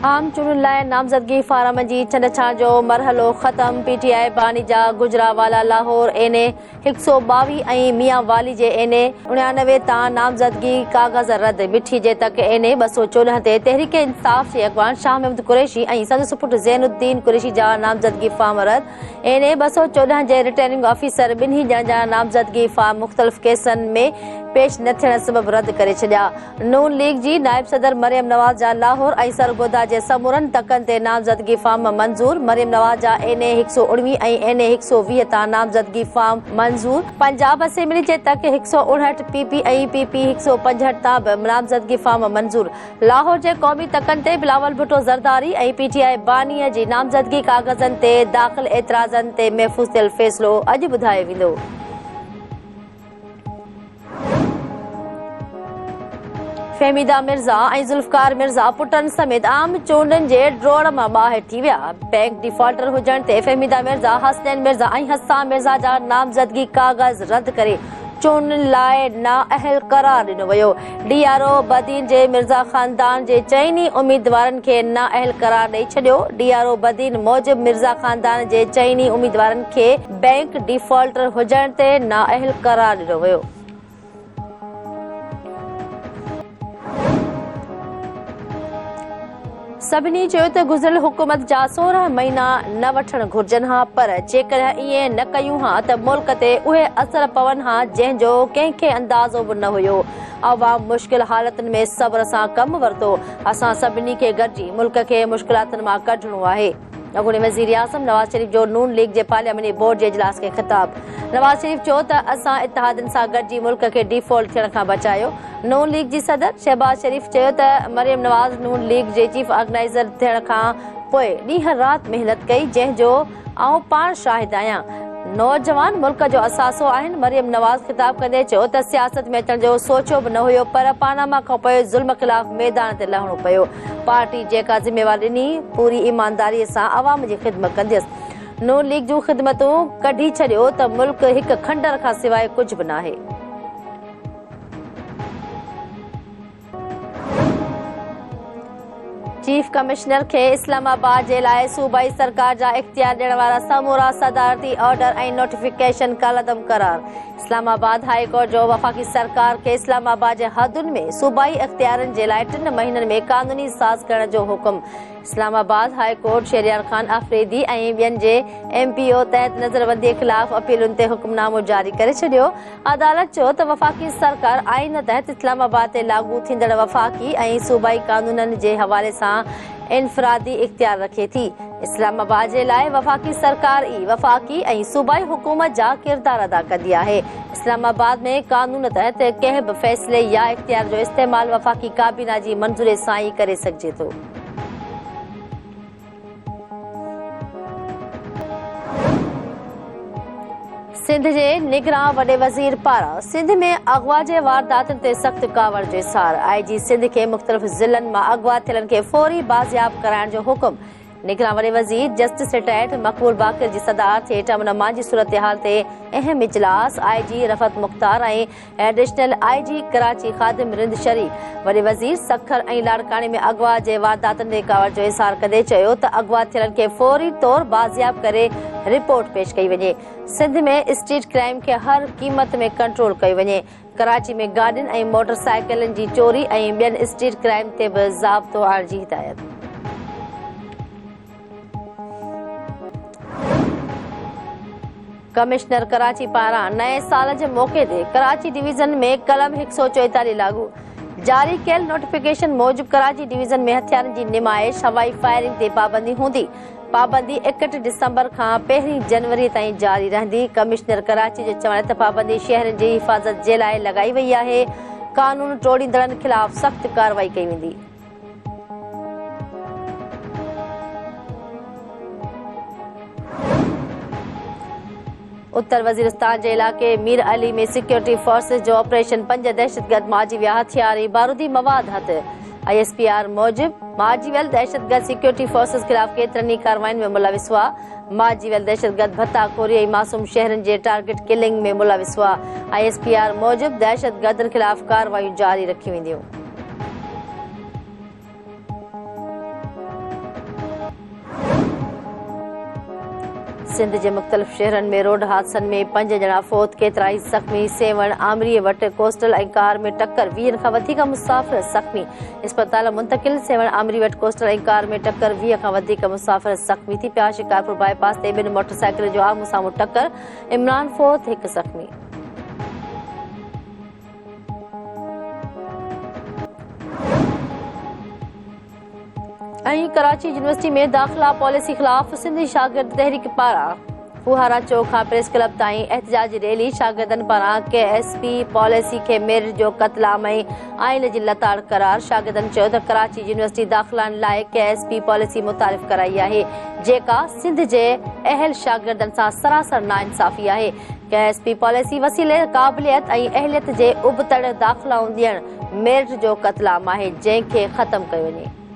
आम चूंडुनि लाइ नामज़दगी फार्म जी छंडछाड़ जो मरहलो ख़त्म। पीटीआई बानीजा गुजरावाला लाहौर एनए 122 ऐं मियां वाली जे एनए 99 तां नामज़दगी काग़ज़ रद्द। मिठी जे तक एनए 214 ते तहरीक इंसाफ़ जे अॻवान शाह महमूद कुरैशी ऐं संदसि पुटु ज़ैनुद्दीन कुरैशी जा नामज़दगी फार्म रद्द। एनए 214 जे रिटर्निंग ऑफिसर ॿिन्ही ॼणनि जा नामज़दगी फार्म मुख़्तलिफ़ केसनि में पेश न थियण सबबि रद्द करे छॾिया। नून लीग जी नायब सदर मरियम नवाज़ जा लाहौर ऐं सरगोदा जे समूरनि तकनि ते नामज़दगी फार्म मंज़ूर। मरियम नवाज़ जा एनए 119 ऐं एनए 120 तां नामज़दगी फार्म मंज़ूर। पंजाब असेंबली जे तक 159 पीपी ऐं पीपी 165 तां बि नामज़दगी फार्म मंज़ूर। लाहौर जे क़ौमी तकनि ते बिलावल भुट्टो ज़रदारी ऐं पीटीआई बानीअ जी नामज़दगी काग़ज़नि ते दाख़िल एतिराज़नि ते महफ़ूज़ थियल फ़ैसिलो अॼु ॿुधायो वेंदो। फहमीदा मिर्ज़ा ऐं ज़ुल्फ़कार मिर्ज़ा पुटनि समेत आम चूंडनि जे ड्रोड़ मां ॿाहिरि थी विया। बैंक डिफॉल्टर हुजण ते फहमीदा मिर्ज़ा, हसनैन मिर्ज़ा ऐं हस्सान मिर्ज़ा जा नामज़दगी काग़ज़ रद्द करे चूंडनि लाइ नाअहल करार ॾिनो वियो। डीआरओ बदीन जे मिर्ज़ा ख़ानदान जे चइनी उम्मीदवारनि खे नाअहल करार ॾेई छॾियो। डीआरओ बदीन मूजिबि मिर्ज़ा ख़ानदान जे चइनी उम्मीदवारनि खे बैंक डिफॉल्टर हुजण ते नाअहल करार ॾिनो वियो। सभिनी चयो त गुज़िरियल हुकूमत जा 16 महीना न वठण घुर्जनि हा, पर जेकॾहिं ईअं न कयूं हा त मुल्क ते उहे असर पवनि हा जंहिंजो कंहिंखे अंदाज़ो बि न हुयो। अवाम मुश्किल हालतुनि में सब्र सां कमु वरितो। असां सभिनी खे गॾिजी मुल्क खे मुश्किलातुनि मां कढणो आहे। अॻूणे वज़ीर आज़म नवाज़ शरीफ़ जो नून लीग जे पार्लियामेंटी बोर्ड जे इजलास खे ख़िताब। नवाज़ शरीफ़ चयो त असां इत्तेहादनि सां गॾिजी मुल्क खे डिफॉल्ट थियण खां बचायो। नून लीग जी सदर शहबाज शरीफ़ चयो त मरियम नवाज़ नून लीग जे चीफ ऑर्गेनाइज़र थियण खां पोइ ॾींहं राति महिनत कई, जंहिंजो आउं पाण शाहिद आहियां। नौजवान मुल्क जो असासो आहिनि। मरियम नवाज़ ख़िताब कंदे चयो त सियासत में अचण जो सोचियो बि न हुयो, पर पानामा खां पोइ ज़ुल्म ख़िलाफ़ मैदान ते लहणो पियो। पार्टी जेका ज़िम्मेवारी ॾिनी पूरी ईमानदारीअ सां अवाम जी ख़िदमत कंदसि। नून लीग जूं ख़िदमतूं कढी छॾियो त मुल्क हिकु खंडर खां सवाइ कुझु बि नाहे। चीफ कमिश्नर खे इस्लामाबाद जे लाइ सूबाई सरकार जा इख्तियार ॾियण वारा समूरा सदारती ऑर्डर ऐं नोटिफिकेशन कलअदम करार। इस्लामाबाद हाई कोर्ट जो वफ़ाक़ी सरकार खे इस्लामाबाद जे हदुनि में सूबाई इख्तियारनि जे लाइ 3 महीननि में कानूनी साज़ करण जो हुकुम। इस्लामाबाद हाई कोर्ट शहरियार खान अफरीदी ऐं ॿियनि जे MPO तहत नज़रबंदीअ ख़िलाफ़ अपीलुनि ते हुकुमनामो जारी करे छॾियो। अदालत चयो त वफ़ाक़ी सरकार आइन तहत इस्लामाबाद ते लागू थींदड़ वफ़ाक़ी ऐं सूबाई कानूननि जे हवाले सां इनफरादी इख्तियार रखे थी। इस्लामाबाद जे लाइ वफ़ाक़ी सरकार ई वफ़ाक़ी ऐं सूबाई हुकूमत जा किरदार अदा कंदी आहे। इस्लामाबाद में कानून तहत कंहिं बि फ़ैसिले या इख्तियार जो इस्तेमालु वफ़ाक़ी काबीना जी मंज़ूरी सां ई करे सघिजे थो। सिंध जे निगरान वॾे वज़ीर पारां सिंध में अगवा जे वारदातुनि ते सख़्त कावड़ जो इज़हार। IG सिंध खे मुख़्तलिफ़ ज़िलनि मां अगवा थियलनि खे फौरी बाज़ियाब कराइण जो हुकुम। निगरान वॾे वज़ीर जस्टिस रिटायर्ड मक़बूल बाक़िर जी सदारत हेठि अमन जी सूरतहाल ते अहम इजलास। IG रफ़त मुख़्तार ऐं एडिशनल IG कराची ख़ादिम रिंद शरीफ़। वॾे वज़ीर सखर ऐं लाड़काने में अगवा जे वारदातुनि ते कावड़ जो इज़हार कंदे चयो त अगवा थियलनि खे फौरी तौर बाज़ियाब करे रिपोर्ट पेश कई वञे। सिंध में स्ट्रीट क्राइम खे हर क़ीमत में कंट्रोल कयो वञे। कराची में गाॾियुनि ऐं मोटरसाइकिलनि जी चोरी ऐं ॿियनि स्ट्रीट क्राइम ते बि ज़ाब्तो आणण जी हिदायत। कमिश्नर कराची पारां नए साल जे मौक़े ते कराची डिवीज़न में कलम 144 लागू। जारी कयल नोटिफिकेशन मूजिबि कराची डिवीज़न में हथियारनि जी निमाइश, हवाई फायरिंग ते पाबंदी हूंदी। पाबंदी 31 डिसंबर खां 1 जनवरी ताईं जारी रहंदी। कमिश्नर कराची जो चवण त पाबंदी शहरनि जी हिफ़ाज़त जे लाइ लॻाई वई आहे। कानून टोड़ींदड़नि ख़िलाफ़ सख़्त कार्रवाई कई वेंदी। उत्तर वज़ीरिस्तान जे इलाक़े मीर अली में सिक्योरिटी फोर्सेस जो ऑपरेशन 5 दहशतगर्द मारिजी विया। हथियार ऐं बारूदी मवाद हथ। ISPR मूजिबि मारिजी वियल दहशतगर्द सिक्योरिटी फोर्सेस ख़िलाफ़ केतिरनि ई कार्रवाइनि में मुलविस हुआ। मारिजी वियल दहशतगर्द भत्ताखोरी ऐं मासूम शहरनि जे टारगेट किलिंग में मुलविस हुआ। ISPR मूजिबि दहशतगर्दनि ख़िलाफ़ कार्रवायूं जारी रखियूं वेंदियूं। सिंध जे मुख़्तलिफ़ शहरनि में रोड हादसनि में 5 ॼणा फौत, केतिरा ई ज़ख़्मी। सेवण आमरीअ वटि कोस्टल ऐं कार में टक्कर, 20 खां वधीक मुसाफ़िर ज़ख़्मी। इस्पताल मुंतक़िल। सेवण आमरी वटि कोस्टल ऐं कार में टक्कर, 20 खां वधीक मुसाफ़िर ज़ख़्मी थी पिया। शिकारपुर बाईपास ते 2 मोटरसाइकिल जो आम्हूं साम्हूं टक्कर, इमरान फौत, 1 ज़ख़्मी। कराची यूनिवर्सिटी में दाख़िला पॉलिसी ख़िलाफ़ सिंधी शागिर्द तहरीक पारां फुहारा चौक खां प्रेस क्लब ताईं एहतजाजी रैली। शागिर्दनि पारां KSP पॉलिसी खे मेरिट जो क़त्लआम ऐं आइन जी लताड़ करार। शागिर्दनि चयो त कराची यूनिवर्सिटी दाख़िलनि लाइ KSP पॉलिसी मुतारिफ़ कराई आहे, जेका सिंध जे अहल शागिर्दनि सां सरासर नाइंसाफ़ी आहे। KSP पॉलिसी वसीले क़ाबिलियत ऐं अहलियत जे उबतड़ दाख़िलाऊं ॾियणु मेरिट जो क़त्लआम आहे, जंहिंखे ख़तमु कयो वञे।